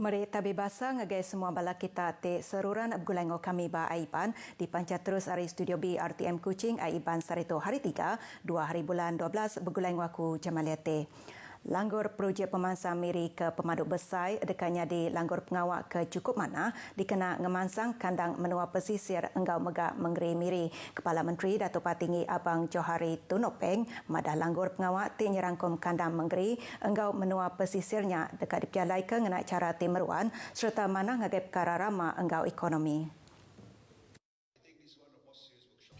Mari tabir basa ngagai semua bala kita te seruran bergulango kami ba Aiban di pancat terus dari Studio B RTM Kuching Aiban Sarito hari 3 2 hari bulan 12 bergulango aku Jamaliate. Langgur projek pemansang miri ke pemaduk besai dekatnya di langgur pengawak ke cukup mana dikena ngemansang kandang menua pesisir enggau megak menggeri miri. Kepala Menteri Datuk Patinggi Abang Johari Tunopeng madah langgur pengawak ti nyerangkum kandang menggeri enggau menua pesisirnya dekat dipialai ke ngena cara timeruan serta mana ngagai perkara rama enggau ekonomi.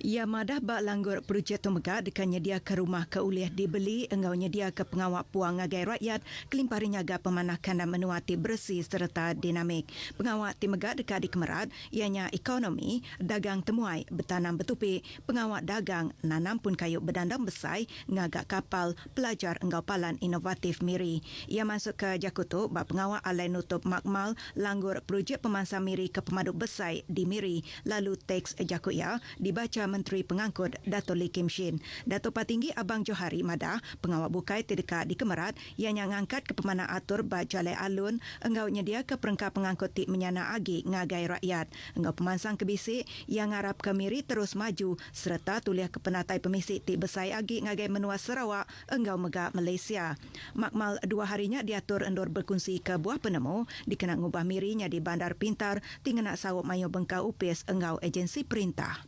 Ia madah bak langgur projek tu megak dekat nyedia ke rumah ke uliah dibeli engau nyedia ke pengawak puang ngagai rakyat kelimpari nyaga pemanah kandang menua ti bersih serta dinamik. Pengawak ti megak dekat di Kemerat ianya ekonomi, dagang temuai, bertanam betupi, pengawak dagang, nanam pun kayu berdandang besai, ngagak kapal, pelajar engau palan inovatif miri. Ia masuk ke Jakutu bak pengawak alai nutup makmal langgur projek pemansang miri ke pemaduk besai di Miri lalu teks Jakuya dibaca Menteri Pengangkut Dato' Lee Kim Shin. Dato' Patinggi Abang Johari madah pengawak bukai terdekat di Kemerat ianya ngangkat ke pemanah atur bajalai alun engau nyedia ke perengkap pengangkut ti menyana agi ngagai rakyat. Engau pemansang kebisik yang ngarap ke Miri terus maju serta tuliah ke penatai pemisik ti besai agi ngagai menua Sarawak engau megak Malaysia. Makmal 2 harinya diatur endor berkongsi ke buah penemu dikena ngubah Mirinya di Bandar Pintar tinggal nak sawuk mayu bengkau upis engau agensi perintah.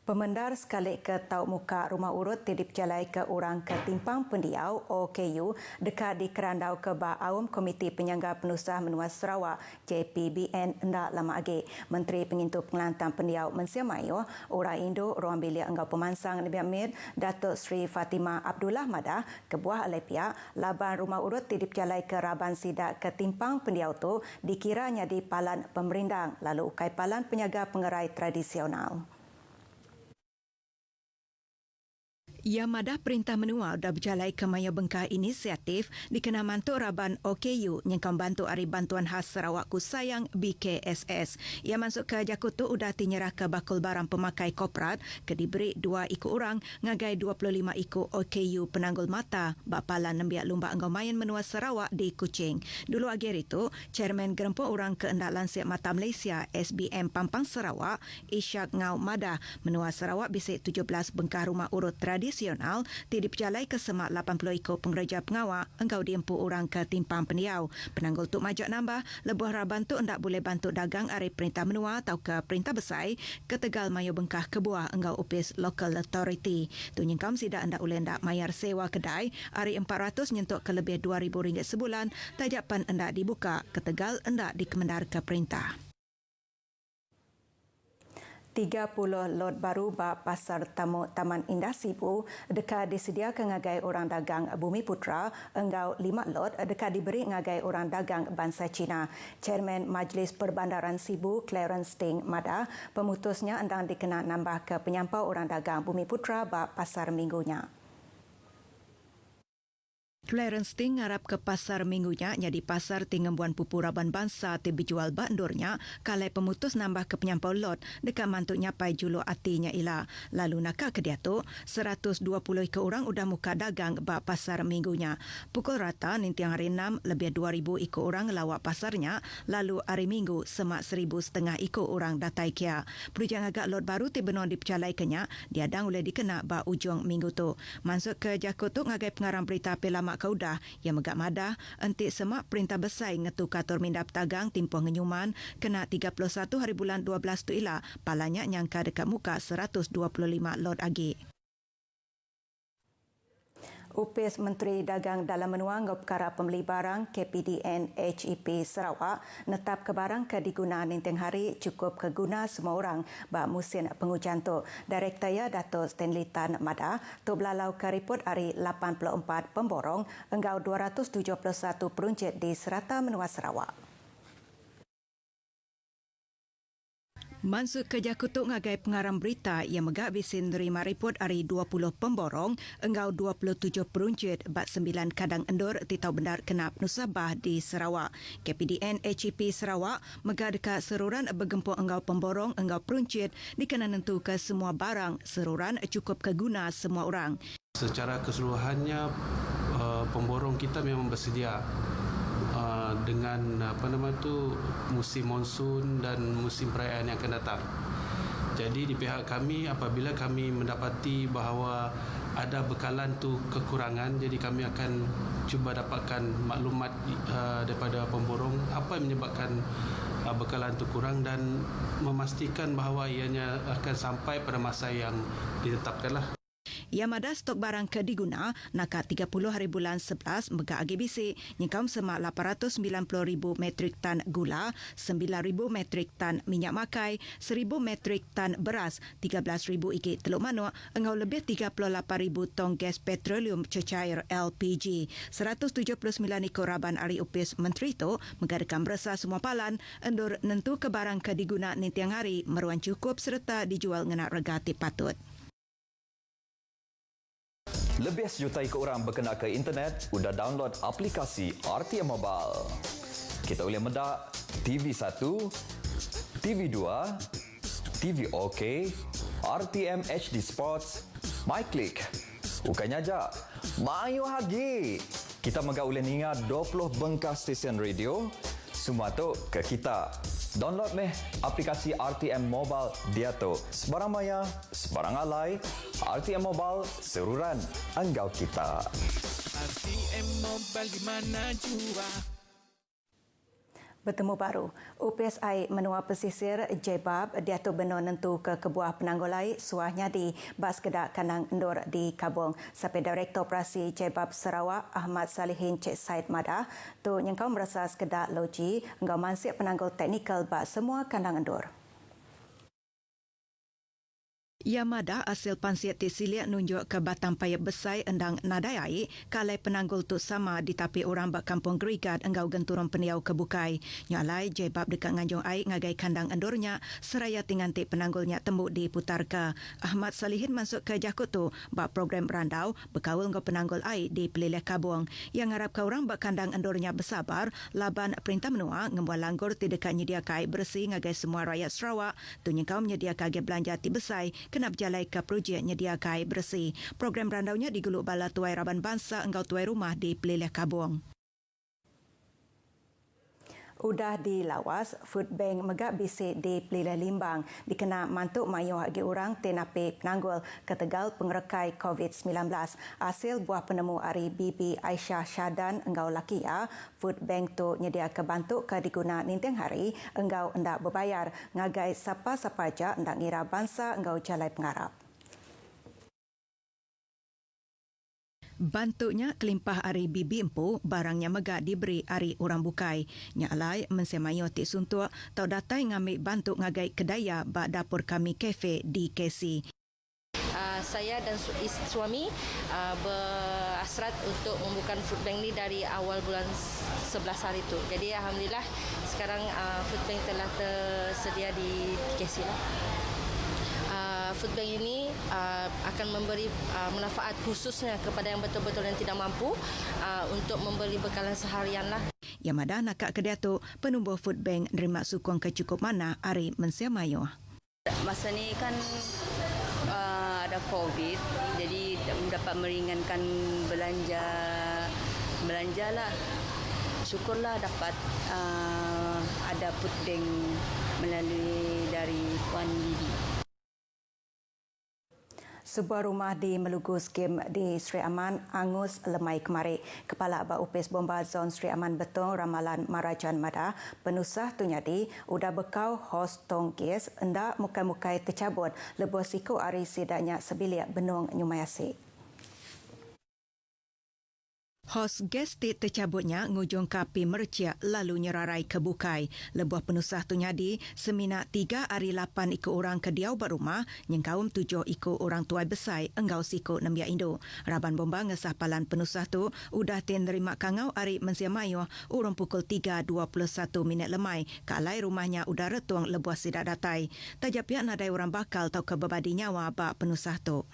Pemendar sekali ke tauk muka rumah urut tidip jalai ke orang ketimpang pendiau OKU dekat di Kerandau ke Ba Awam Komiti Penyangga Penusah Menua Sarawak JPBN ndak lama lagi. Menteri Pengintu Pengelantan Pendiau Mensia Mayu orang Indo ruang bilik enggau pemansang Nabi Amir Datuk Sri Fatimah Abdullah Madah kebuah alai pihak laban rumah urut tidip jalai ke Raban Sidak ketimpang pendiau tu dikiranya di palan pemerindang lalu ukai palan penyaga pengerai tradisional. Ia madah perintah menua dah berjalai ke Maya Bengkah inisiatif dikena mantuk Raban OKU nyengkam bantu Ari Bantuan Khas Sarawak Kusayang BKSS. Ia masuk ke Jakutu udah tinyerah ke bakul barang pemakai korporat ke diberi 2 ikut orang ngagai 25 ikut OKU penanggul mata bapalan nembiak lumba enggau main menua Sarawak di Kuching. Dulu akhir itu, Chairman Gerempuk Orang Keendak Lansiak Mata Malaysia SBM Pampang Sarawak Ishak Ngau Madah menua Sarawak bisik 17 bengkah rumah urut tradisional tidip jalai ke semak 80 ikut pengereja pengawak engkau diempu orang ke timpang pendiau. Penanggul tu majak nambah lebuh Raban tu ndak boleh bantu dagang ari perintah menua atau ke perintah besai ke Tegal Mayu Bengkah kebuah engkau upis local authority. Tu nyengkam sidak ndak boleh ndak mayar sewa kedai ari 400 nyentuk ke lebih RM2,000 sebulan tajapan ndak dibuka ke Tegal ndak dikemendar ke perintah. 30 lot baru ba pasar tamu Taman Indah Sibu dekat disedia ke ngagai orang dagang Bumi Putra enggau 5 lot dekat diberi ngagai orang dagang bangsa Cina. Chairman Majlis Perbandaran Sibu Clarence Ting madah pemutusnya endang dikena nambah ke penyampau orang dagang Bumi Putra ba pasar minggunya. Clarence Ting ngarap ke pasar minggunya jadi pasar tingembuan pupu Raban Bangsa ti berjual bandurnya kalai pemutus nambah ke penyampau lot dekat mantuk nyapai julu atinya ila. Lalu nakak ke dia tu 120 ke orang udah muka dagang bak pasar minggunya. Pukul rata nintiang hari 6 lebih 2,000 ikut orang lawak pasarnya lalu hari minggu semak 1,500 ikut orang datai kia. Perujang agak lot baru ti benon dipecalai kenya diadang boleh dikena bak ujung minggu tu. Masuk ke Jakutu ngagai pengarang berita pelama kaudah yang megak madah entik semak perintah besai ngetu katur mindap tagang timpoh ngenyuman kena 31 hari bulan 12 tu ila palanya nyangka dekat muka 125 lot agi. Upis Menteri Dagang Dalam Menua ngau perkara pembeli barang KPDN HEP Sarawak netap ke barang ke diguna ninteng hari cukup ke guna semua orang ba musim pengujan tu. Direktur ya Dato' Stanley Tan madah tu belalau ke report hari 84 pemborong enggau 271 peruncit di serata menua Sarawak. Masuk ke Jakutu ngagai pengarang berita yang megak bisin nerima report hari 20 pemborong enggau 27 peruncit bat 9 kadang endur titau bendar kena penusabah di Sarawak. KPDN HEP Sarawak megak dekat seruran bergempur enggau pemborong enggau peruncit dikena nentu ke semua barang seruran cukup ke guna semua orang. Secara keseluruhannya pemborong kita memang bersedia dengan musim monsun dan musim perayaan yang akan datang. Jadi di pihak kami, apabila kami mendapati bahawa ada bekalan tu kekurangan, jadi kami akan cuba dapatkan maklumat daripada pemborong apa yang menyebabkan bekalan tu kurang dan memastikan bahawa ianya akan sampai pada masa yang ditetapkanlah. Yamada stok barang ke diguna nakat 30 hari bulan 11 mega AGBC nyengkaum semak 890,000 metrik tan gula, 9,000 metrik tan minyak makai, 1,000 metrik tan beras, 13,000 ikit teluk manuk, engau lebih 38,000 tong gas petroleum cecair LPG, 179 ekor raban ari upis menteri itu mengadakan berasa semua palan endur nentu ke barang ke diguna ni tiang hari meruan cukup serta dijual ngenak regati patut. Lebih sejuta ikut orang berkena ke internet, sudah download aplikasi RTM Mobile. Kita boleh mendak TV1, TV2, TV OK, RTM HD Sports, MyClick. Bukannya aja, mayu hagi. Kita megak boleh ningat 20 bengkah stesen radio, semua tu ke kita. Download meh aplikasi RTM Mobile dia tu. Sebarang maya, sebarang alai, RTM Mobile seruran anggau kita. RTM Mobile di mana jua. Bertemu baru, UPSI menua pesisir Jebab diatur benar nentu ke kebuah penanggulai suahnya di Bas Kedak Kandang Endur di Kabung. Sampai Direktur Operasi Jebab Sarawak Ahmad Salihin Cik Said Madah tu nyengkau merasa sekedak loji engkau mansik penanggul teknikal bak semua kandang endur. Yamada hasil pansiat tisilia nunjuk ke batang payap besai endang nadai air kalai penanggul tu sama ditapi orang bak kampung Gerigat enggau genturun peniau kebukai. Nyalai Jebab dekat nganjung air ngagai kandang endurnya seraya tingantik penanggulnya tembuk di Putarka. Ahmad Salihin masuk ke jakut tu bak program randau berkawal ngau penanggul air di Pelilih Kabung. Yang harap ke orang bak kandang endurnya bersabar laban perintah menua ngembual langgur tidak nyedia air bersih ngagai semua rakyat Sarawak tu nyengkau menyediakan air belanja ti besai kena berjalai ke projek nyedia air bersih. Program randaunya diguluk bala tuai Raban Bangsa enggau tuai rumah di Pelilih Kabung. Udah dilawas, Food Bank megak bisik di Pelilih Limbang dikena mantuk mayuh agi orang tenapi penanggul ke Tegal pengerekai COVID-19. Hasil buah penemu Ari Bibi Aisyah Syadan enggau lakia, Food Bank tu nyedia ke bantuk ke diguna ninteng hari enggau endak berbayar ngagai siapa-siapa aja endak ngira bangsa enggau jalai pengarap. Bantuknya kelimpah ari bibi empu, barangnya megak diberi ari orang bukai. Nyalai mensemayo tik suntuk, tau datai ngambil bantuk ngagai kedaya bak dapur kami kafe di KC. Saya dan suami berhasrat untuk membuka food bank ni dari awal bulan 11 hari itu. Jadi alhamdulillah sekarang food bank telah tersedia di KC lah. Food bank ini akan memberi manfaat khususnya kepada yang betul-betul yang tidak mampu untuk membeli bekalan seharian lah. Yamada nakak kedai tu penumbuh food bank nerima sukong kecukup mana Ari Mensiamayo. Masa ni kan ada COVID, jadi dapat meringankan belanja lah. Syukurlah dapat ada food bank melalui dari Puan Bibi. Sebuah rumah di Melugu Skim di Sri Aman angus lemai kemari. Kepala Abang Upis Bomba Zon Sri Aman Betong Ramalan Marajan Madah penusah tu nyadi udah bekau hos tong gas endak mukai-mukai tercabut lebih siku ari sidaknya sebilik benung nyumayasi. Hos gas tercabutnya ngujung kapi merciak lalu nyerarai ke bukai. Lebuh penusah tu nyadi semina 3 hari 8 ikut orang ke diau berumah nyengkaum 7 ikut orang tuai besai enggau siku nembia Indo. Raban Bomba ngesah palan penusah tu udah nerima kangau hari mensiamayo urung pukul 3.21 minit lemai. Kalai rumahnya udah retung lebuh sidak datai. Tajap pihak nadai orang bakal tau ke bebadi nyawa bak penusah tu.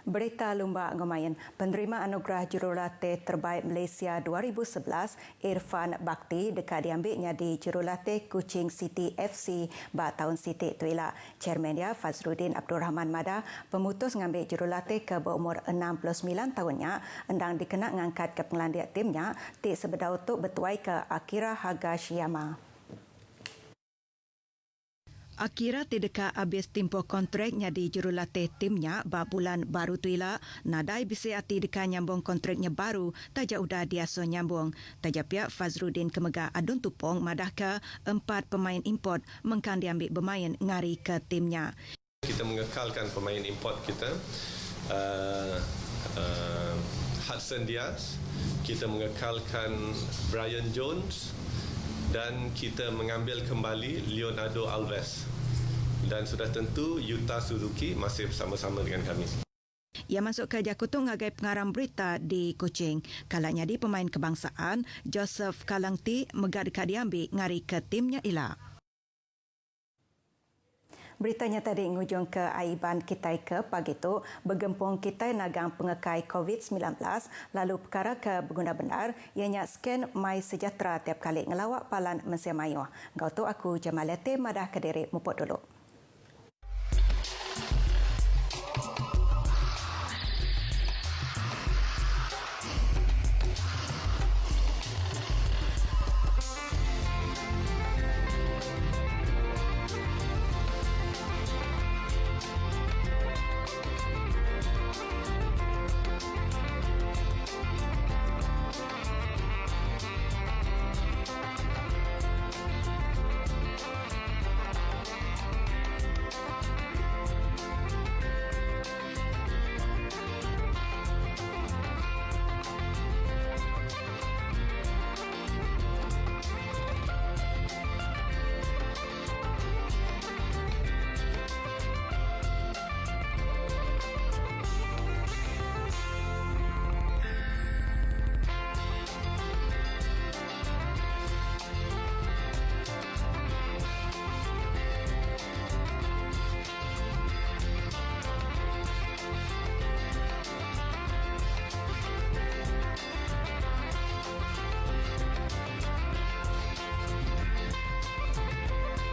Berita Lumba Ngomayan, penerima anugerah jurulatih terbaik Malaysia 2011, Irfan Bakti dekat diambilnya di jurulatih Kuching City FC bak tahun Siti Tuila. Chairman dia Fazruddin Abdul Rahman Mada pemutus mengambil jurulatih ke berumur 69 tahunnya endang dikenak ngangkat ke pengelandian timnya ti sebedau untuk bertuai ke Akira Hagashiyama. Akira tidak habis tempoh kontraknya di jurulatih timnya bak bulan baru tuila. Nadai bisi hati dekat nyambung kontraknya baru, tajak udah diaso nyambung. Tajak pihak Fazruddin Kemega Adun Tupong madah ke 4 pemain import mengkan diambil bermain ngari ke timnya. Kita mengekalkan pemain import kita, Hudson Diaz, kita mengekalkan Brian Jones, dan kita mengambil kembali Leonardo Alves. Dan sudah tentu Yuta Suzuki masih bersama-sama dengan kami. Ia masuk ke Jakutung ngagai pengarang berita di Kuching. Kalanya di pemain kebangsaan, Joseph Kalangti megah dekat diambil ngari ke timnya Ila. Beritanya tadi ngujung ke aiban kita ke pagi itu bergempung kita nagang pengekai COVID-19 lalu perkara ke berguna benar ianya scan My Sejahtera tiap kali ngelawak palan Malaysia Mayu. Ngau tu aku Jamalete madah Kediri muput dulu.